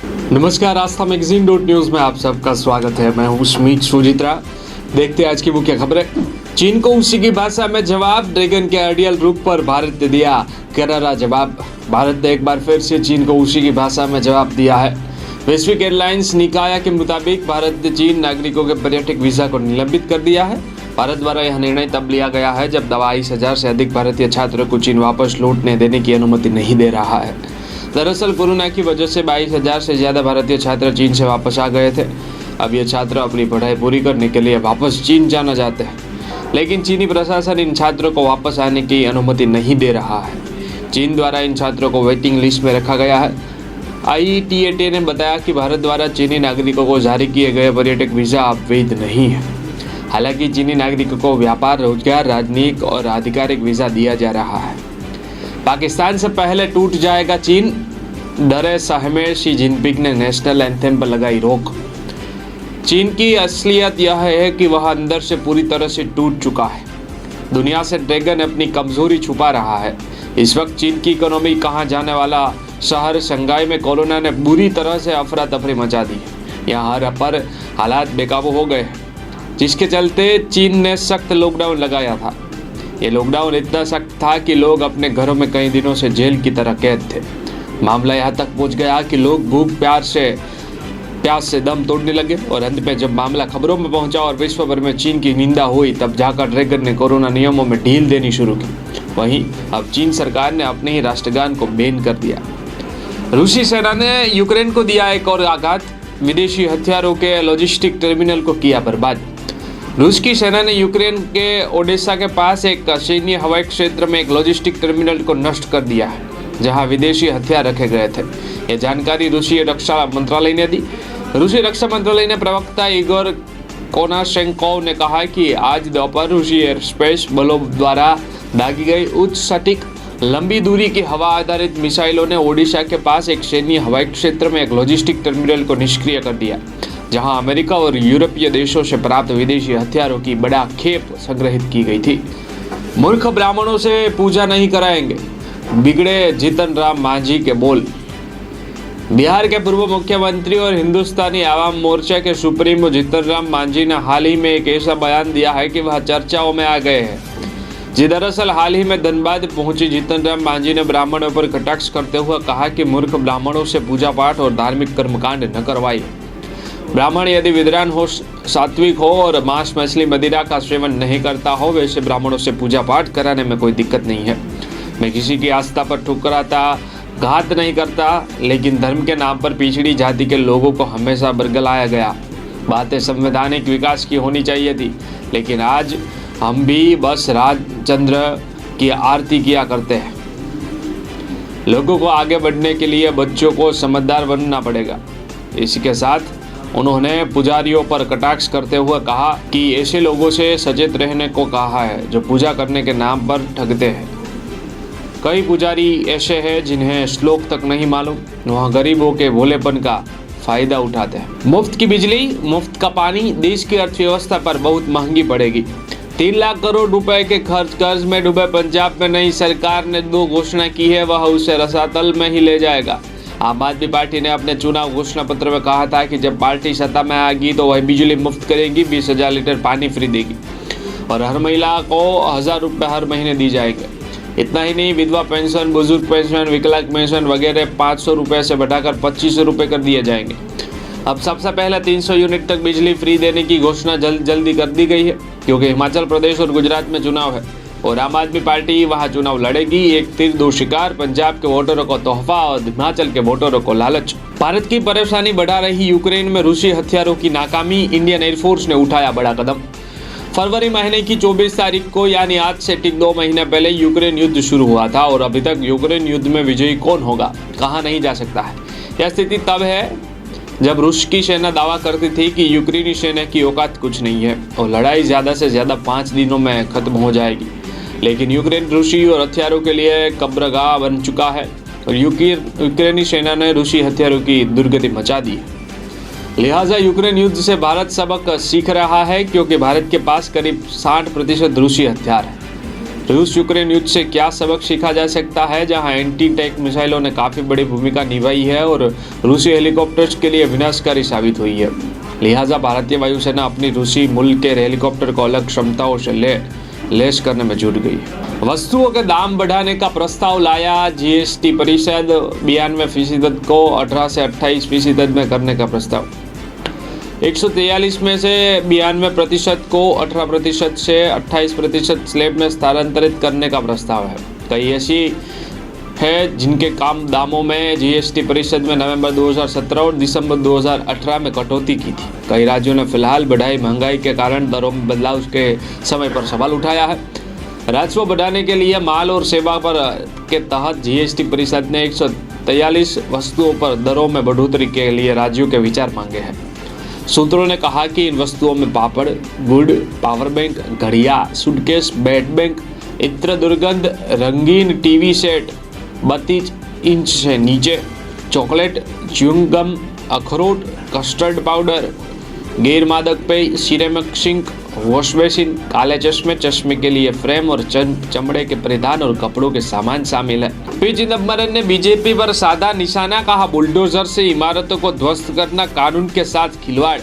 नमस्कार, आस्था magazine .news में आप सबका स्वागत है। मैं हूं स्मित सुजित्रा। देखते हैं आज की मुख्य खबरें। चीन को उसी की भाषा में जवाब, ड्रैगन के आइडियल रूप पर भारत ने दिया करारा जवाब। भारत ने एक बार फिर से चीन को उसी की भाषा में जवाब दिया है। वैश्विक एयरलाइंस निकाय के मुताबिक भारत ने चीन नागरिकों के पर्यटक वीजा को निलंबित कर दिया है। भारत द्वारा यह निर्णय तब लिया गया है जब 22,000 से अधिक भारतीय छात्रों को चीन वापस लौटने देने की अनुमति नहीं दे रहा है। दरअसल कोरोना की वजह से 22,000 से ज़्यादा भारतीय छात्र चीन से वापस आ गए थे। अब ये छात्र अपनी पढ़ाई पूरी करने के लिए वापस चीन जाना चाहते हैं, लेकिन चीनी प्रशासन इन छात्रों को वापस आने की अनुमति नहीं दे रहा है। चीन द्वारा इन छात्रों को वेटिंग लिस्ट में रखा गया है। IATA ने बताया कि भारत द्वारा चीनी नागरिकों को जारी किए गए पर्यटक वीज़ा अब वैध नहीं है। हालांकि चीनी नागरिकों को व्यापार, रोजगार, राजनीतिक और आधिकारिक वीज़ा दिया जा रहा है। पाकिस्तान से पहले टूट जाएगा चीन, डरे सहमे शी जिनपिंग ने नेशनल एंथम पर लगाई रोक। चीन की असलियत यह है कि वह अंदर से पूरी तरह से टूट चुका है। दुनिया से ड्रैगन अपनी कमजोरी छुपा रहा है। इस वक्त चीन की इकोनॉमी कहाँ जाने वाला शहर शंघाई में कोरोना ने बुरी तरह से अफरा तफरी मचा दी है। यहाँ हर पर हालात बेकाबू हो गए, जिसके चलते चीन ने सख्त लॉकडाउन लगाया था। ये लॉकडाउन इतना सख्त था कि लोग अपने घरों में कई दिनों से जेल की तरह कैद थे। मामला यहाँ तक पहुँच गया कि लोग भूख प्यास से दम तोड़ने लगे और अंत में जब मामला खबरों में पहुंचा और विश्व भर में चीन की निंदा हुई, तब जाकर ड्रैगन ने कोरोना नियमों में ढील देनी शुरू की। वहीं अब चीन सरकार ने अपने ही राष्ट्रगान को बैन कर दिया। रूसी सेना ने यूक्रेन को दिया एक और आघात, विदेशी हथियारों के लॉजिस्टिक टर्मिनल को किया बर्बाद। रूस की सेना ने यूक्रेन के ओडेसा के पास एक सैन्य हवाई क्षेत्र में एक लॉजिस्टिक टर्मिनल को नष्ट कर दिया है, जहां विदेशी हथियार रखे गए थे। यह जानकारी रूसी रक्षा मंत्रालय ने दी। रूसी रक्षा मंत्रालय ने प्रवक्ता इगोर कोनाशेंकोव ने कहा कि आज दोपहर रूसी एयरस्पेस बलों द्वारा दागी गई उच्च सटीक लंबी दूरी की हवा आधारित मिसाइलों ने ओडिशा के पास एक सैन्य हवाई क्षेत्र में एक लॉजिस्टिक टर्मिनल को निष्क्रिय कर दिया, जहां अमेरिका और यूरोपीय देशों से प्राप्त विदेशी हथियारों की बड़ा खेप संग्रहित की गई थी। मूर्ख ब्राह्मणों से पूजा नहीं कराएंगे, बिगड़े जीतन राम मांझी के बोल। बिहार के पूर्व मुख्यमंत्री और हिंदुस्तानी आवाम मोर्चा के सुप्रीमो जीतन राम मांझी ने हाल ही में एक ऐसा बयान दिया है कि वह चर्चाओं में आ गए हैं। जी दरअसल हाल ही में धनबाद पहुंची जीतन राम मांझी ने ब्राह्मणों पर कटाक्ष करते हुए कहा कि मूर्ख ब्राह्मणों से पूजा पाठ और धार्मिक कर्मकांड न करवाइए। ब्राह्मण यदि विद्वान हो, सात्विक हो और मांस मछली मदिरा का सेवन नहीं करता हो, वैसे ब्राह्मणों से पूजा पाठ कराने में कोई दिक्कत नहीं है। मैं किसी की आस्था पर ठुकराता, घात नहीं करता, लेकिन धर्म के नाम पर पिछड़ी जाति के लोगों को हमेशा बरगलाया गया। बातें संवैधानिक विकास की होनी चाहिए थी, लेकिन आज हम भी बस राजचंद्र की आरती किया करते हैं। लोगों को आगे बढ़ने के लिए बच्चों को समझदार बनना पड़ेगा। इसी के साथ उन्होंने पुजारियों पर कटाक्ष करते हुए कहा कि ऐसे लोगों से सचेत रहने को कहा है जो पूजा करने के नाम पर ठगते हैं। कई पुजारी ऐसे हैं जिन्हें श्लोक तक नहीं मालूम, वहाँ गरीबों के भोलेपन का फायदा उठाते हैं। मुफ्त की बिजली, मुफ्त का पानी देश की अर्थव्यवस्था पर बहुत महंगी पड़ेगी। 3 लाख करोड़ रुपए के कर्ज में डूबे पंजाब में नई सरकार ने 2 घोषणा की है, वह उसे रसातल में ही ले जाएगा। आम आदमी पार्टी ने अपने चुनाव घोषणा पत्र में कहा था कि जब पार्टी सत्ता में आएगी तो वह बिजली मुफ्त करेगी, 20,000 लीटर पानी फ्री देगी और हर महिला को 1,000 रुपये हर महीने दी जाएंगे। इतना ही नहीं, विधवा पेंशन, बुजुर्ग पेंशन, विकलांग पेंशन वगैरह 500 रुपये से बढ़ाकर 2,500 रुपये कर दिए जाएंगे। अब सबसे पहले 300 यूनिट तक बिजली फ्री देने की घोषणा जल्दी कर दी गई है, क्योंकि हिमाचल प्रदेश और गुजरात में चुनाव है और आम आदमी पार्टी वहां चुनाव लड़ेगी। एक तीर दो शिकार, पंजाब के वोटरों को तोहफा और हिमाचल के वोटरों को लालच। भारत की परेशानी बढ़ा रही यूक्रेन में रूसी हथियारों की नाकामी, इंडियन एयरफोर्स ने उठाया बड़ा कदम। फरवरी महीने की 24 तारीख को यानी आज से ठीक 2 महीने पहले यूक्रेन युद्ध शुरू हुआ था और अभी तक यूक्रेन युद्ध में विजयी कौन होगा, कहा नहीं जा सकता है। यह स्थिति तब है जब रूस की सेना दावा करती थी कि यूक्रेनी सेना की औकात कुछ नहीं है और लड़ाई ज़्यादा से ज़्यादा 5 दिनों में खत्म हो जाएगी। लेकिन यूक्रेन रूसी और हथियारों के लिए कब्रगाह बन चुका है और यूक्रेनी सेना ने रूसी हथियारों की दुर्गति मचा दी है। लिहाजा यूक्रेन युद्ध से भारत सबक सीख रहा है, क्योंकि भारत के पास करीब 60% रूसी हथियार है। रूस यूक्रेन युद्ध से क्या सबक सीखा जा सकता है, जहां एंटी टैंक मिसाइलों ने काफ़ी बड़ी भूमिका निभाई है और रूसी हेलीकॉप्टर्स के लिए विनाशकारी साबित हुई है। लिहाजा भारतीय वायुसेना अपनी रूसी मुल्क के हेलीकॉप्टर को अलग क्षमताओं से लैस करने में जुट गई है। वस्तुओं के दाम बढ़ाने का प्रस्ताव लाया जीएसटी परिषद, 92% को 18 से 28% में करने का प्रस्ताव। 143 में से 92% को 18% से 28% स्लैब में स्थानांतरित करने का प्रस्ताव है। कई ऐसी है जिनके काम दामों में जीएसटी परिषद में नवंबर 2017 और दिसंबर 2018 में कटौती की थी। कई राज्यों ने फिलहाल बढ़ाई महंगाई के कारण दरों में बदलाव के समय पर सवाल उठाया है। राजस्व बढ़ाने के लिए माल और सेवा पर के तहत जीएसटी परिषद ने 143 वस्तुओं पर दरों में बढ़ोतरी के लिए राज्यों के विचार मांगे हैं। सूत्रों ने कहा कि इन वस्तुओं में पापड़, गुड़, पावर बैंक, घड़ियां, सूटकेस, बैट बैंक, इत्र, दुर्गंध, रंगीन टीवी सेट, 32 इंच से नीचे, चॉकलेट, च्युइंग गम, अखरोट, कस्टर्ड पाउडर, गैर मादक पेय, सिरेमिक सिंक, वॉश बेसिन, काले चश्मे, चश्मे के लिए फ्रेम और चमड़े के परिधान और कपड़ों के सामान शामिल है। पी चिदंबरम ने बीजेपी पर साधा निशाना, कहा बुलडोजर से इमारतों को ध्वस्त करना कानून के साथ खिलवाड़।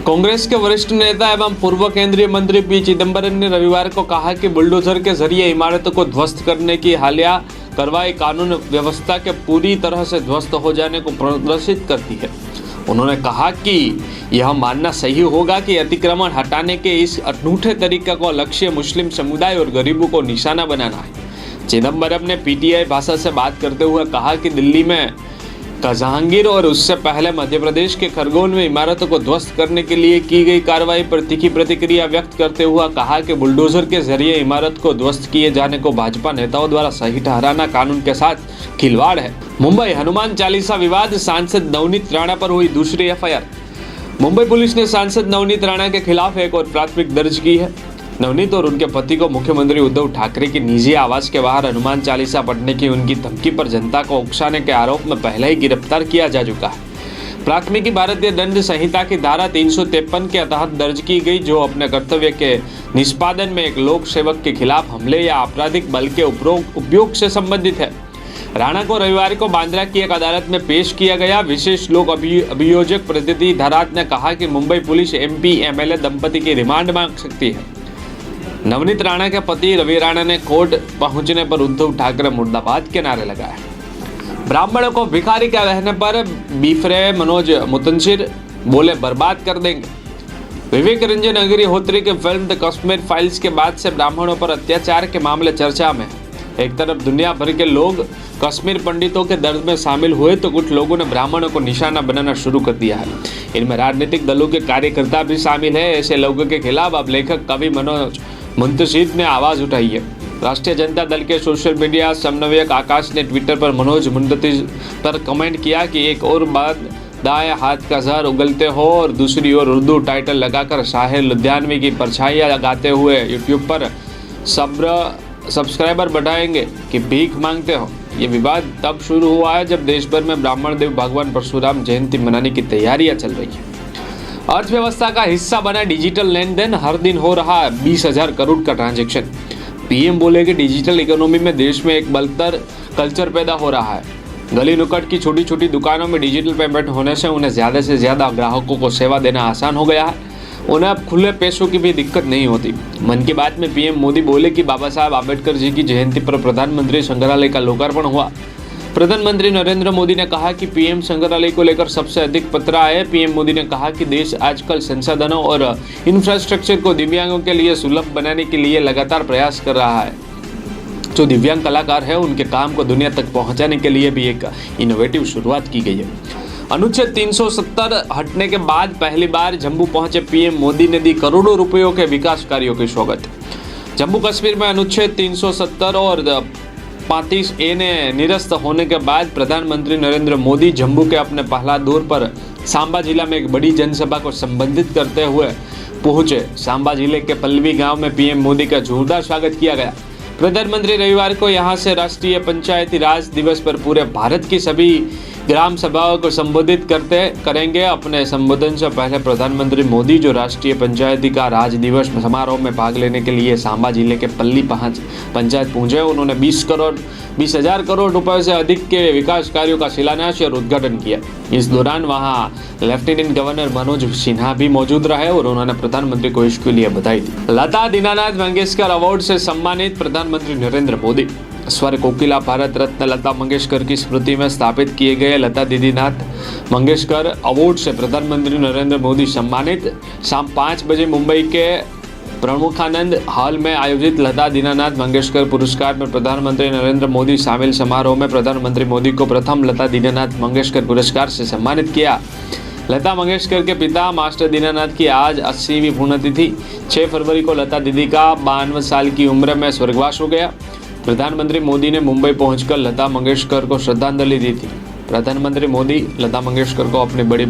कांग्रेस के वरिष्ठ नेता एवं पूर्व केंद्रीय मंत्री पी चिदंबरम ने रविवार को कहा कि बुलडोजर के जरिए इमारतों को ध्वस्त करने की हालिया कार्रवाई कानून व्यवस्था के पूरी तरह से ध्वस्त हो जाने को प्रदर्शित करती है। उन्होंने कहा कि यह मानना सही होगा कि अतिक्रमण हटाने के इस अनूठे तरीके को लक्ष्य मुस्लिम समुदाय और गरीबों को निशाना बनाना है। चिदंबरम ने पीटीआई भाषा से बात करते हुए कहा कि दिल्ली में जहांगीर और उससे पहले मध्य प्रदेश के खरगोन में इमारतों को ध्वस्त करने के लिए की गई कार्रवाई पर तीखी प्रतिक्रिया व्यक्त करते हुए कहा कि बुलडोजर के जरिए इमारत को ध्वस्त किए जाने को भाजपा नेताओं द्वारा सही ठहराना कानून के साथ खिलवाड़ है। मुंबई हनुमान चालीसा विवाद, सांसद नवनीत राणा पर हुई दूसरी एफआईआर। मुंबई पुलिस ने सांसद नवनीत राणा के खिलाफ एक और प्राथमिक दर्ज की है। नवनीत और उनके पति को मुख्यमंत्री उद्धव ठाकरे की निजी आवास के बाहर हनुमान चालीसा पढ़ने की उनकी धमकी पर जनता को उकसाने के आरोप में पहले ही गिरफ्तार किया जा चुका है। प्राथमिकी भारतीय दंड संहिता की धारा 353 के तहत दर्ज की गई, जो अपने कर्तव्य के निष्पादन में एक लोक सेवक के खिलाफ हमले या आपराधिक बल के उपयोग से संबंधित है। राणा को रविवार को बांद्रा की एक अदालत में पेश किया गया। विशेष लोक अभियोजक प्रदिति धरात ने कहा कि मुंबई पुलिस एमपी एमएलए दंपति की रिमांड मांग सकती है। नवनीत राणा के पति रवि राणा ने कोर्ट पहुंचने पर उद्धव ठाकरे मुर्दाबाद के नारे लगाए। ब्राह्मणों को भिखारी के कहने पर बीफरे मनोज मुतंशिर बोले बर्बाद कर देंगे। विवेक रंजन अग्निहोत्री के फिल्म द कश्मीर फाइल्स के बाद से ब्राह्मणों पर अत्याचार के मामले चर्चा में है। एक तरफ दुनिया भर के लोग कश्मीर पंडितों के दर्द में शामिल हुए तो कुछ लोगों ने ब्राह्मणों को निशाना बनाना शुरू कर दिया है। इनमें राजनीतिक दलों के कार्यकर्ता भी शामिल है। ऐसे लोगों के खिलाफ अब लेखक कवि मनोज मुंतशिर ने आवाज उठाई है। राष्ट्रीय जनता दल के सोशल मीडिया समन्वयक आकाश ने ट्विटर पर मनोज मुंतशिर पर कमेंट किया कि एक और बात दाएं हाथ का जहर उगलते हो और दूसरी ओर उर्दू टाइटल लगाकर शाहिर लुधियानवी की परछाइयाँ लगाते हुए यूट्यूब पर सब्सक्राइबर बढ़ाएंगे कि भीख मांगते हो। ये विवाद तब शुरू हुआ है जब देश भर में ब्राह्मण देव भगवान परशुराम जयंती मनाने की तैयारियां चल रही है। अर्थव्यवस्था का हिस्सा बना डिजिटल लेन देन, हर दिन हो रहा है 20,000 करोड़ का ट्रांजैक्शन। पीएम बोले कि डिजिटल इकोनॉमी में देश में एक बलतर कल्चर पैदा हो रहा है। गली नुक्कड़ की छोटी छोटी दुकानों में डिजिटल पेमेंट होने से उन्हें ज़्यादा से ज़्यादा ग्राहकों को सेवा देना आसान हो गया है। उन्हें अब खुले पैसों की भी दिक्कत नहीं होती। मन की बात में पीएम मोदी बोले कि बाबा साहब आम्बेडकर जी की जयंती पर प्रधानमंत्री संग्रहालय का लोकार्पण हुआ। प्रधानमंत्री नरेंद्र मोदी ने कहा कि पीएम संग्रहालय को लेकर सबसे अधिक पत्र आए। पीएम मोदी ने कहा कि देश आजकल संसाधनों और इंफ्रास्ट्रक्चर को दिव्यांगों के लिए सुलभ बनाने के लिए लगातार प्रयास कर रहा है। जो दिव्यांग कलाकार है उनके काम को दुनिया तक पहुंचाने के लिए भी एक इनोवेटिव शुरुआत की गई है। अनुच्छेद 370 हटने के बाद पहली बार जम्मू पहुंचे पीएम मोदी ने दी करोड़ों रुपयों के विकास कार्यों की सौगात। जम्मू कश्मीर में अनुच्छेद 370 और 35A ने निरस्त होने के बाद प्रधानमंत्री नरेंद्र मोदी जम्मू के अपने पहला दौर पर सांबा जिला में एक बड़ी जनसभा को संबोधित करते हुए पहुंचे। सांबा जिले के पल्लवी गांव में पीएम मोदी का जोरदार स्वागत किया गया। प्रधानमंत्री रविवार को यहां से राष्ट्रीय पंचायती राज दिवस पर पूरे भारत की सभी ग्राम सभाओं को संबोधित करेंगे। अपने संबोधन से पहले प्रधानमंत्री मोदी जो राष्ट्रीय पंचायती का राज दिवस समारोह में भाग लेने के लिए सांबा जिले के पल्ली पंचायत पहुंचे। उन्होंने 20,000 करोड़ रुपए से अधिक के विकास कार्यों का शिलान्यास और उद्घाटन किया। इस दौरान वहां लेफ्टिनेंट गवर्नर मनोज सिन्हा भी मौजूद रहे और उन्होंने प्रधानमंत्री को इसके लिए बधाई दी। लता दीनानाथ मंगेशकर अवार्ड से सम्मानित प्रधानमंत्री नरेंद्र मोदी। स्वर कोकिला भारत रत्न लता मंगेशकर की स्मृति में स्थापित किए गए लता दीनानाथ मंगेशकर अवार्ड से प्रधानमंत्री नरेंद्र मोदी सम्मानित। शाम 5 बजे मुंबई के प्रमुखानंद हॉल में आयोजित लता दीनानाथ मंगेशकर पुरस्कार में प्रधानमंत्री नरेंद्र मोदी शामिल समारोह में प्रधानमंत्री मोदी को प्रथम लता दीनानाथ मंगेशकर पुरस्कार से सम्मानित किया। लता मंगेशकर के पिता मास्टर दीनानाथ की आज 80वीं पुण्यतिथि। 6 फरवरी को लता दीदी का 52 साल की उम्र में स्वर्गवास हो गया। प्रधानमंत्री मोदी ने मुंबई पहुंचकर लता मंगेशकर को श्रद्धांजलि दी थी। प्रधानमंत्री मोदी लता मंगेशकर को अपनी बड़ी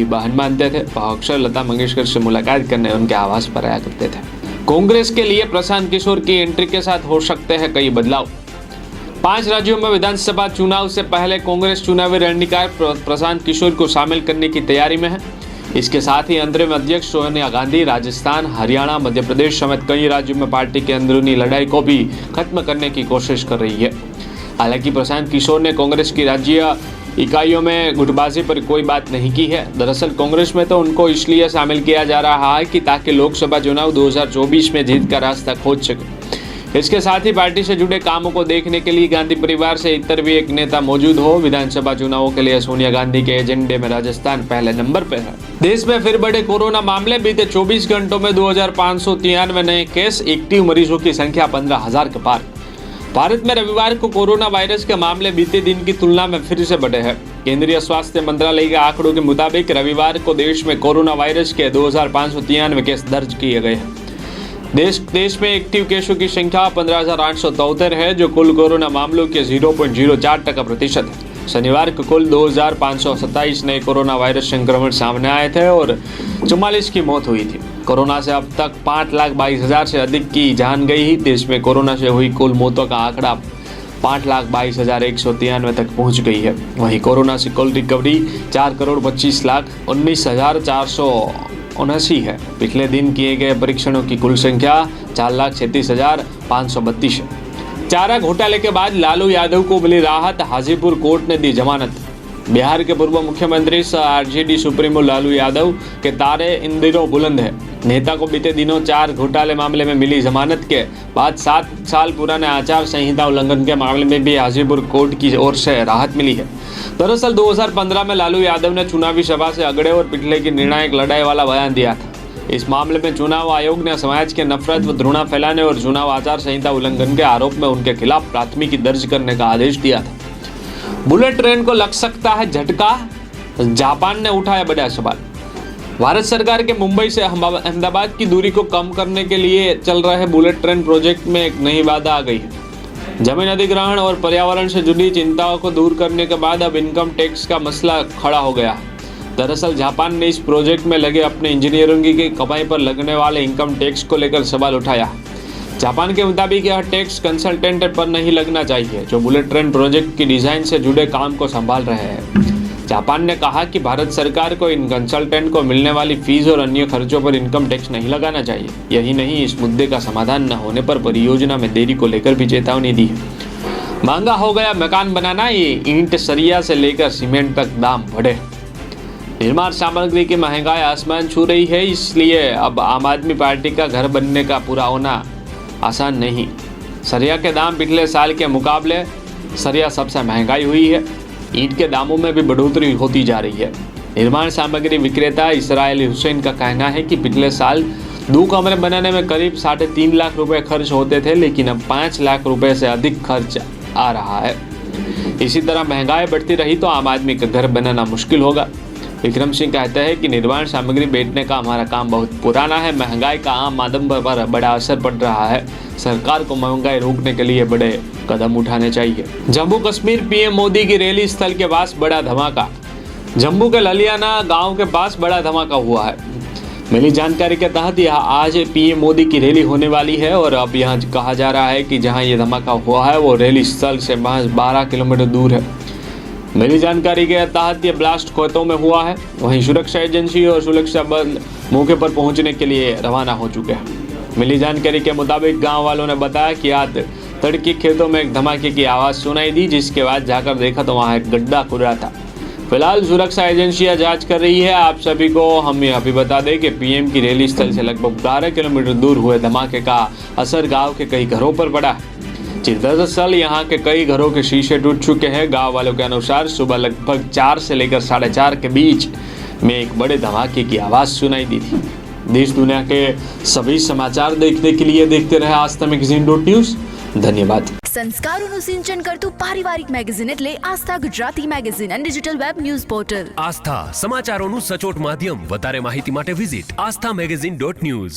बहन मानते थे। वह अक्सर लता मंगेशकर से मुलाकात करने उनके आवास पर आया करते थे। कांग्रेस के लिए प्रशांत किशोर की एंट्री के साथ हो सकते हैं कई बदलाव। 5 राज्यों में विधानसभा चुनाव से पहले कांग्रेस चुनावी रणनीतिकार प्रशांत किशोर को शामिल करने की तैयारी में है। इसके साथ ही अंतरिम अध्यक्ष सोनिया गांधी राजस्थान, हरियाणा, मध्य प्रदेश समेत कई राज्यों में पार्टी की अंदरूनी लड़ाई को भी खत्म करने की कोशिश कर रही है। हालांकि प्रशांत किशोर ने कांग्रेस की राज्य इकाइयों में गुटबाजी पर कोई बात नहीं की है। दरअसल कांग्रेस में तो उनको इसलिए शामिल किया जा रहा है कि ताकि लोकसभा चुनाव 2024 में जीत का रास्ता खोज सके। इसके साथ ही पार्टी से जुड़े कामों को देखने के लिए गांधी परिवार से इतर भी एक नेता मौजूद हो। विधानसभा चुनावों के लिए सोनिया गांधी के एजेंडे में राजस्थान पहले नंबर पर है। देश में फिर बढ़े कोरोना मामले। बीते 24 घंटों में 2593 नए केस, एक्टिव मरीजों की संख्या 15,000 के पार। भारत में रविवार को कोरोना वायरस के मामले बीते दिन की तुलना में फिर से बढ़े हैं। केंद्रीय स्वास्थ्य मंत्रालय के आंकड़ों के मुताबिक रविवार को देश में कोरोना वायरस के 2593 केस दर्ज किए गए हैं। देश में एक्टिव केसों की संख्या 15,873 है, जो कुल कोरोना मामलों के 0.04% है। शनिवार को कुल 2,527 नए कोरोना वायरस संक्रमण सामने आए थे और 44 की मौत हुई थी। कोरोना से अब तक 5,22,000 से अधिक की जान गई। देश में कोरोना से हुई कुल मौतों का आंकड़ा 5,22,193 तक पहुंच गई है। वहीं कोरोना से कुल रिकवरी 4,25,19,479 है। पिछले दिन किए गए परीक्षणों की कुल संख्या 4,36,532 है। चारा घोटाले के बाद लालू यादव को मिली राहत, हाजीपुर कोर्ट ने दी जमानत। बिहार के पूर्व मुख्यमंत्री आरजेडी सुप्रीमो लालू यादव के तारे इन दिनों बुलंद है। नेता को बीते दिनों 4 घोटाले मामले में मिली जमानत के बाद 7 साल पुराने आचार संहिता उल्लंघन के मामले में भी हाजीपुर कोर्ट की ओर से राहत मिली है। दरअसल 2015 में लालू यादव ने चुनावी सभा से अगड़े और पिछले की निर्णायक लड़ाई वाला बयान दिया था। इस मामले में चुनाव आयोग ने समाज के नफरत व घृणा फैलाने और चुनाव आचार संहिता उल्लंघन के आरोप में उनके खिलाफ प्राथमिकी दर्ज करने का आदेश दिया था। बुलेट ट्रेन को लग सकता है झटका, जापान ने उठाया बड़ा सवाल। भारत सरकार के मुंबई से अहमदाबाद की दूरी को कम करने के लिए चल रहे बुलेट ट्रेन प्रोजेक्ट में एक नई बाधा आ गई है। जमीन अधिग्रहण और पर्यावरण से जुड़ी चिंताओं को दूर करने के बाद अब इनकम टैक्स का मसला खड़ा हो गया है। दरअसल जापान ने इस प्रोजेक्ट में लगे अपने इंजीनियरों की कमाई पर लगने वाले इनकम टैक्स को लेकर सवाल उठाया है। जापान के मुताबिक यह टैक्स कंसल्टेंट पर नहीं लगना चाहिए, जो बुलेट ट्रेन प्रोजेक्ट की डिजाइन से जुड़े काम को संभाल रहे हैं। जापान ने कहा कि भारत सरकार को इन कंसल्टेंट को मिलने वाली फीस और अन्य खर्चों पर इनकम टैक्स नहीं लगाना चाहिए। यही नहीं, इस मुद्दे का समाधान न होने पर परियोजना में देरी को लेकर भी चेतावनी दी है। महंगा हो गया मकान बनाना, ये ईंट, सरिया से लेकर सीमेंट तक दाम बढ़े। निर्माण सामग्री की महंगाई आसमान छू रही है, इसलिए अब आम आदमी पार्टी का घर बनने का पूरा होना आसान नहीं। सरिया के दाम पिछले साल के मुकाबले सरिया सबसे महंगाई हुई है। ईंट के दामों में भी बढ़ोतरी होती जा रही है। निर्माण सामग्री विक्रेता इसराइली हुसैन का कहना है कि पिछले साल 2 कमरे बनाने में करीब 3.5 लाख रुपए खर्च होते थे, लेकिन अब 5 लाख रुपए से अधिक खर्च आ रहा है। इसी तरह महंगाई बढ़ती रही तो आम आदमी का घर बनाना मुश्किल होगा। विक्रम सिंह कहते हैं कि निर्माण सामग्री बेचने का हमारा काम बहुत पुराना है। महंगाई का आम आदमी पर बड़ा असर पड़ रहा है। सरकार को महंगाई रोकने के लिए बड़े कदम उठाने चाहिए। जम्मू कश्मीर पीएम मोदी की रैली स्थल के पास बड़ा धमाका। जम्मू के ललियाना गांव के पास बड़ा धमाका हुआ है। मिली जानकारी के तहत यहाँ आज पीएम मोदी की रैली होने वाली है और अब यहाँ कहा जा रहा है कि जहाँ ये धमाका हुआ है वो रैली स्थल से महज 12 किलोमीटर दूर है। मिली जानकारी के तहत ये ब्लास्ट खेतों में हुआ है। वहीं सुरक्षा एजेंसी और सुरक्षा बल मौके पर पहुंचने के लिए रवाना हो चुके हैं। मिली जानकारी के मुताबिक गांव वालों ने बताया कि आज तड़के खेतों में एक धमाके की आवाज़ सुनाई दी, जिसके बाद जाकर देखा तो वहाँ एक गड्ढा खुदा था। फिलहाल सुरक्षा एजेंसियां जांच कर रही है। आप सभी को हम यह भी बता दें कि पीएम की रैली स्थल से लगभग 12 किलोमीटर दूर हुए धमाके का असर गांव के कई घरों पर पड़ा है। दरअसल यहाँ के कई घरों के शीशे टूट चुके हैं। गांव वालों के अनुसार सुबह लगभग 4 से लेकर 4:30 के बीच में एक बड़े धमाके की आवाज़ सुनाई दी थी। देश दुनिया के सभी समाचार देखने के लिए देखते रहे आस्था मैगजीन .न्यूज़। धन्यवाद। સંસ્કારોનું સિંચન કરતું પારિવારિક મેગેઝિન એટલે આસ્થા ગુજરાતી મેગેઝિન અને ડિજિટલ વેબ ન્યૂઝ પોર્ટલ. આસ્થા સમાચારોનું સચોટ માધ્યમ. વધારે માહિતી માટે વિઝિટ aasthamagazine.news.